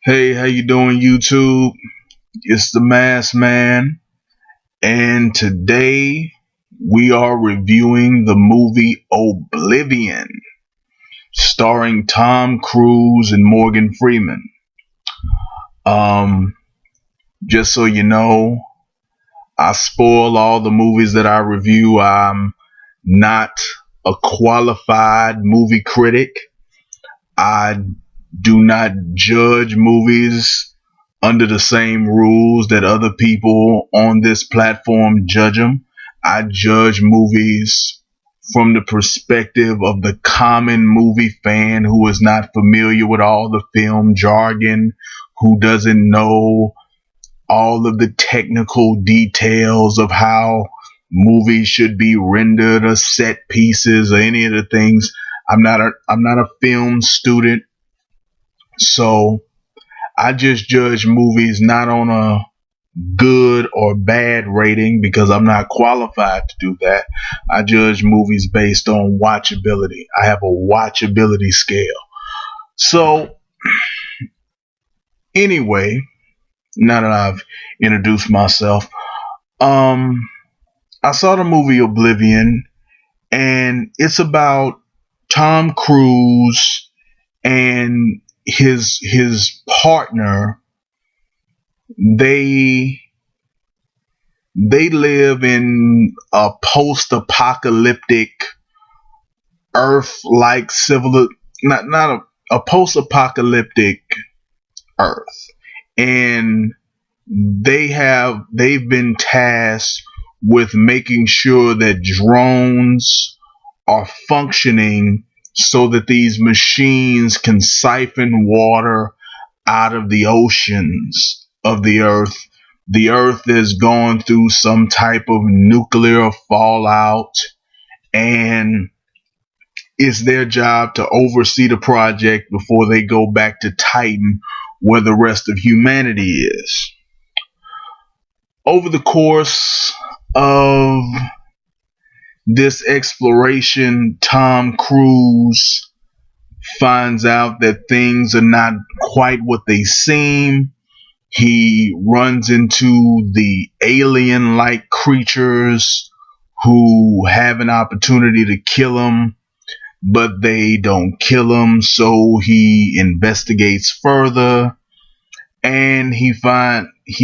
Hey, how you doing, YouTube? It's the Masked Man, and today we are reviewing the movie Oblivion, starring Tom Cruise and Morgan Freeman. Um, just so you know, I spoil all the movies that I review. I'm not a qualified movie critic. I do not judge movies under the same rules that other people on this platform judge them. I judge movies from the perspective of the common movie fan who is not familiar with all the film jargon, who doesn't know all of the technical details of how movies should be rendered or set pieces or any of the things. I'm not a film student, so I just judge movies not on a good or bad rating because I'm not qualified to do that. I judge movies based on watchability. I have a watchability scale. So, anyway, now that I've introduced myself, um, I saw the movie Oblivion, and it's about Tom Cruise and his partner. They live in a post-apocalyptic Earth-like civil, not a post-apocalyptic Earth, and they've been tasked with making sure that drones are functioning so that these machines can siphon water out of the oceans of the earth. The earth has gone through some type of nuclear fallout, and it's their job to oversee the project before they go back to Titan, where the rest of humanity is. Over the course of this exploration, Tom Cruise finds out that things are not quite what they seem. He runs into the alien like creatures who have an opportunity to kill him, but they don't kill him, so he investigates further, and he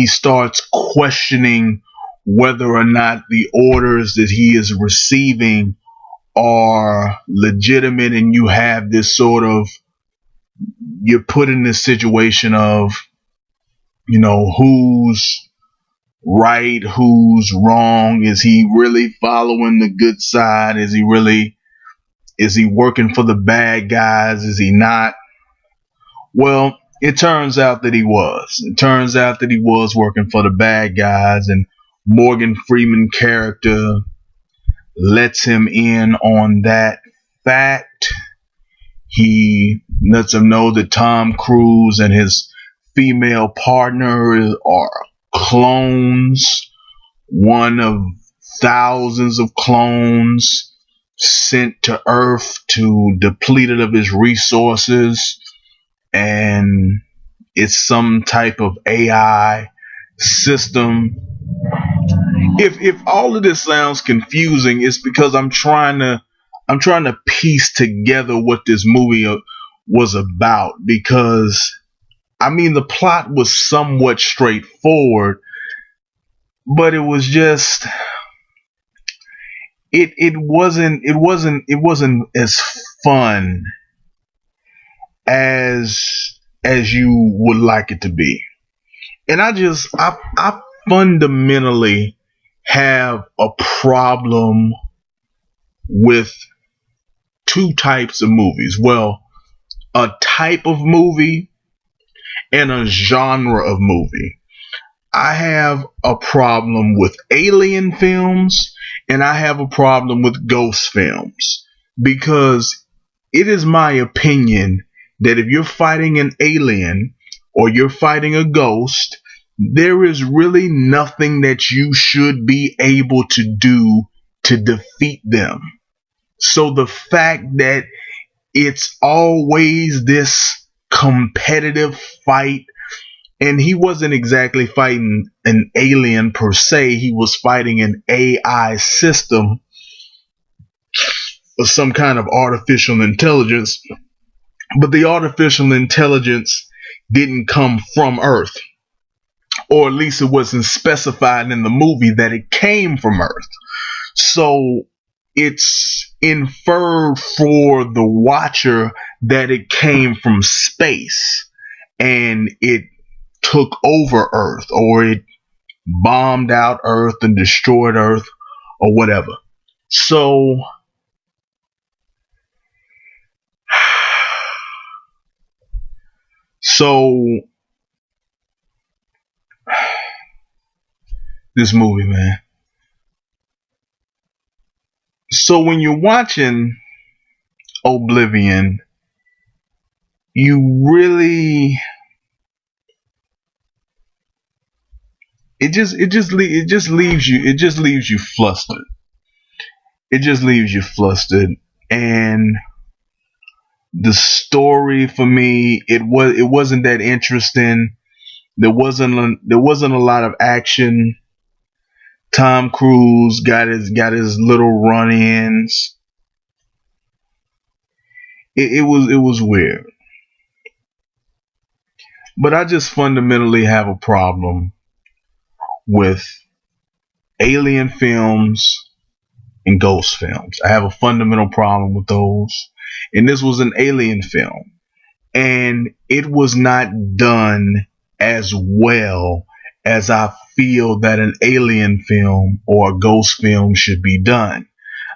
starts questioning whether or not the orders that he is receiving are legitimate. And you have this sort of, you're put in this situation of, who's right, who's wrong. Is he really following the good side? Is he working for the bad guys? Is he not? Well, it turns out that he was. It turns out that he was working for the bad guys, and Morgan Freeman character lets him in on that fact. He lets him know that Tom Cruise and his female partner are clones, one of thousands of clones sent to Earth to deplete it of his resources, and it's some type of AI system. If all of this sounds confusing, it's because I'm trying to piece together what this movie was about, because I mean the plot was somewhat straightforward, but it was just it wasn't as fun as you would like it to be. And I fundamentally have a problem with two types of movies. Well, a type of movie and a genre of movie. I have a problem with alien films, and I have a problem with ghost films, because it is my opinion that if you're fighting an alien or you're fighting a ghost, there is really nothing that you should be able to do to defeat them. So the fact that it's always this competitive fight And he wasn't exactly fighting an alien per se. He was fighting an AI system or some kind of artificial intelligence. But the artificial intelligence didn't come from Earth, or at least it wasn't specified in the movie that it came from Earth. So it's inferred for the watcher that it came from space and it took over Earth, or it bombed out Earth and destroyed Earth, or whatever. So so this movie, man. So when you're watching Oblivion, you really it just leaves you flustered. It just leaves you flustered. And the story for me, it wasn't that interesting. There wasn't a lot of action. Tom Cruise got his little run-ins. It was weird. But I just fundamentally have a problem with alien films and ghost films. I have a fundamental problem with those. And this was an alien film. And it was not done as well as I feel that an alien film or a ghost film should be done.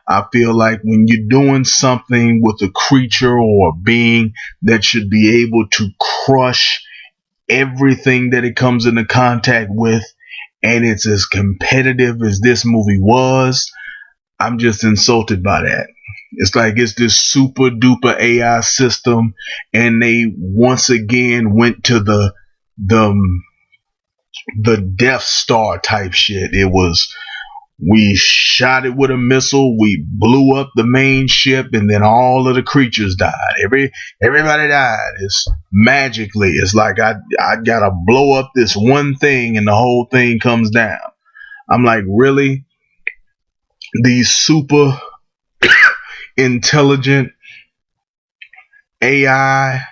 I feel like when you're doing something with a creature or a being that should be able to crush everything that it comes into contact with, and it's as competitive as this movie was, I'm just insulted by that. It's like it's this super duper AI system, and they once again went to the the Death Star type shit. It was, we shot it with a missile, we blew up the main ship, and then all of the creatures died. Everybody died. It's magically. It's like I gotta blow up this one thing, and the whole thing comes down. I'm like, really? These super intelligent AI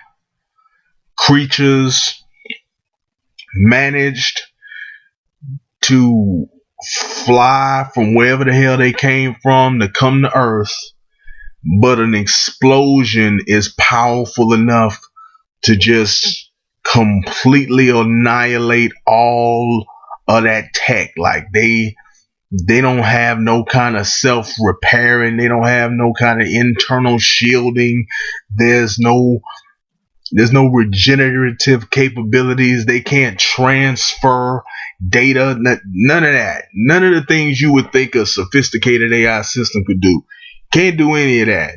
creatures managed to fly from wherever the hell they came from to come to Earth, but an explosion is powerful enough to just completely annihilate all of that tech. Like they don't have no kind of self-repairing. They don't have no kind of internal shielding. There's no regenerative capabilities. They can't transfer data. None of that. None of the things you would think a sophisticated AI system could do. Can't do any of that.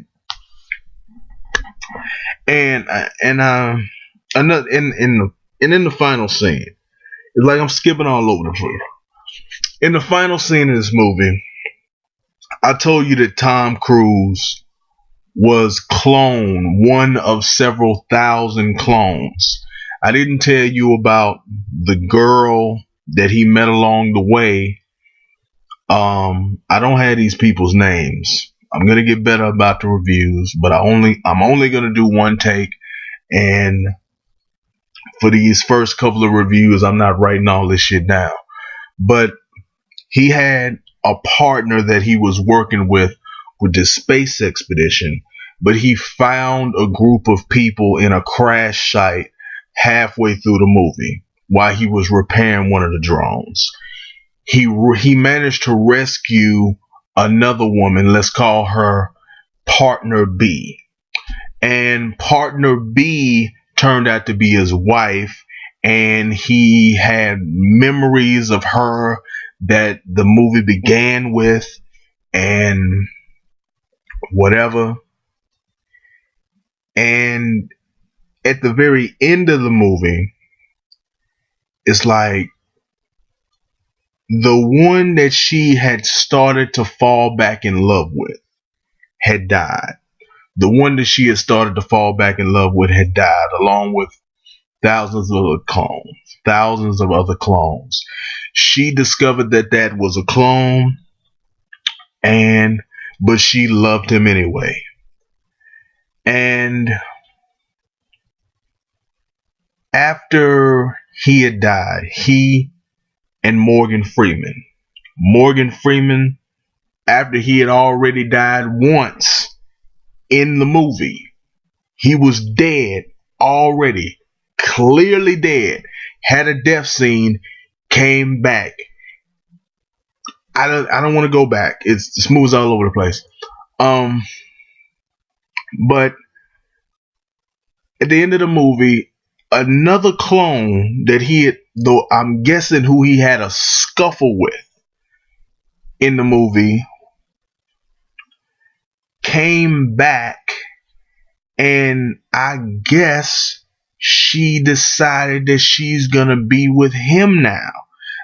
Another in the final scene, it's like I'm skipping all over the place. In the final scene of this movie, I told you that Tom Cruise was one of several thousand clones. I didn't tell you about the girl that he met along the way. I don't have these people's names. I'm gonna get better about the reviews, but I'm only gonna do one take, and for these first couple of reviews, I'm not writing all this shit down. But he had a partner that he was working with this space expedition, but he found a group of people in a crash site halfway through the movie while he was repairing one of the drones. He managed to rescue another woman. Let's call her Partner B. And Partner B turned out to be his wife, and he had memories of her that the movie began with, and whatever. And at the very end of the movie, it's like the one that she had started to fall back in love with had died. The one that she had started to fall back in love with had died, along with thousands of other clones, thousands of other clones. She discovered that that was a clone, and but she loved him anyway. And after he had died, he and Morgan Freeman. Morgan Freeman, after he had already died once in the movie, he was dead already, clearly dead, had a death scene, came back. I don't want to go back. This movie's all over the place. But at the end of the movie, another clone that he had, though I'm guessing who he had a scuffle with in the movie, came back, and I guess she decided that she's gonna be with him now.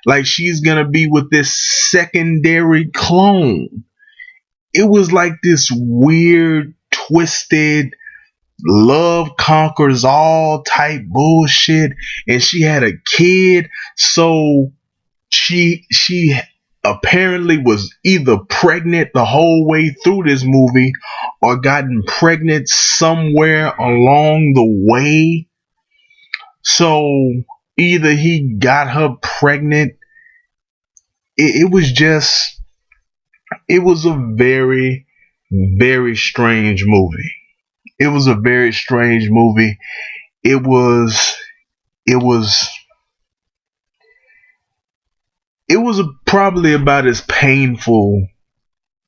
Like she's gonna be with this secondary clone. It was like this weird, twisted, love conquers all type bullshit. And she had a kid, so she apparently was either pregnant the whole way through this movie or gotten pregnant somewhere along the way. So either he got her pregnant. It was just, it was a very, very strange movie. It was a very strange movie. It was, it was, it was probably about as painful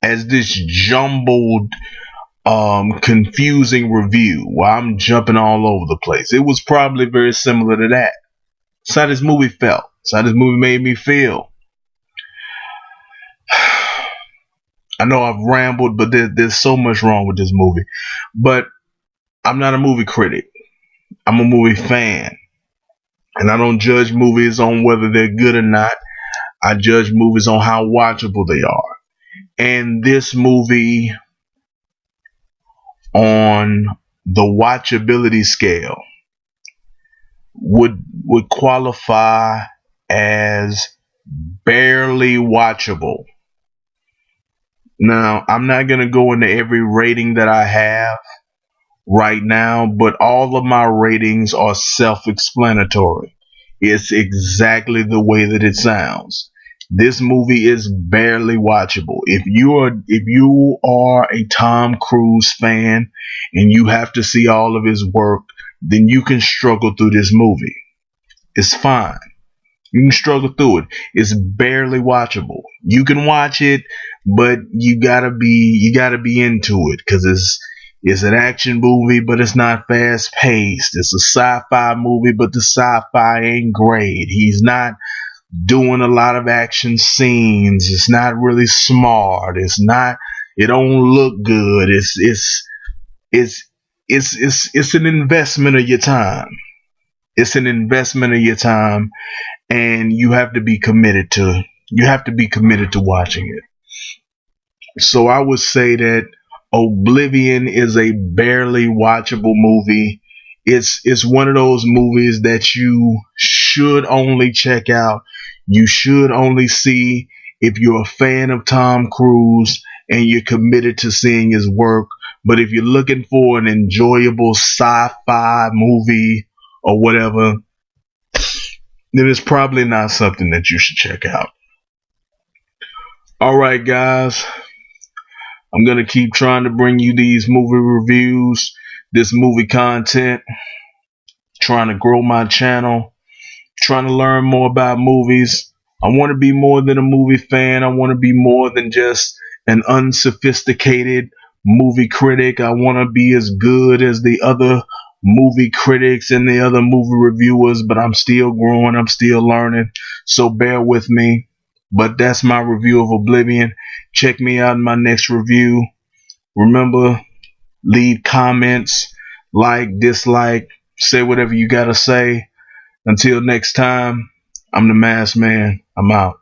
as this jumbled, confusing review where I'm jumping all over the place. It was probably very similar to that. That's how this movie felt. That's how this movie made me feel. I know I've rambled, but there's so much wrong with this movie. But I'm not a movie critic. I'm a movie fan. And I don't judge movies on whether they're good or not. I judge movies on how watchable they are. And this movie, on the watchability scale, would qualify as barely watchable. Now, I'm not going to go into every rating that I have right now, but all of my ratings are self-explanatory. It's exactly the way that it sounds. This movie is barely watchable. If you are a Tom Cruise fan and you have to see all of his work, then you can struggle through this movie. It's fine. You can struggle through it. It's barely watchable. You can watch it, but you gotta be into it, because it's an action movie, but it's not fast paced. It's a sci-fi movie, but the sci-fi ain't great. He's not doing a lot of action scenes. It's not really smart. It don't look good. It's an investment of your time. It's an investment of your time, and you have to be committed to watching it. So I would say that Oblivion is a barely watchable movie. It's one of those movies that you should only check out. You should only see if you're a fan of Tom Cruise and you're committed to seeing his work. But if you're looking for an enjoyable sci-fi movie or whatever, then it's probably not something that you should check out. Alright, guys. I'm going to keep trying to bring you these movie reviews, this movie content, trying to grow my channel, trying to learn more about movies. I want to be more than a movie fan. I want to be more than just an unsophisticated movie critic. I want to be as good as the other movie critics and the other movie reviewers, but I'm still growing. I'm still learning. So bear with me. But that's my review of Oblivion. Check me out in my next review. Remember, leave comments, like, dislike, say whatever you gotta say. Until next time, I'm the Masked Man. I'm out.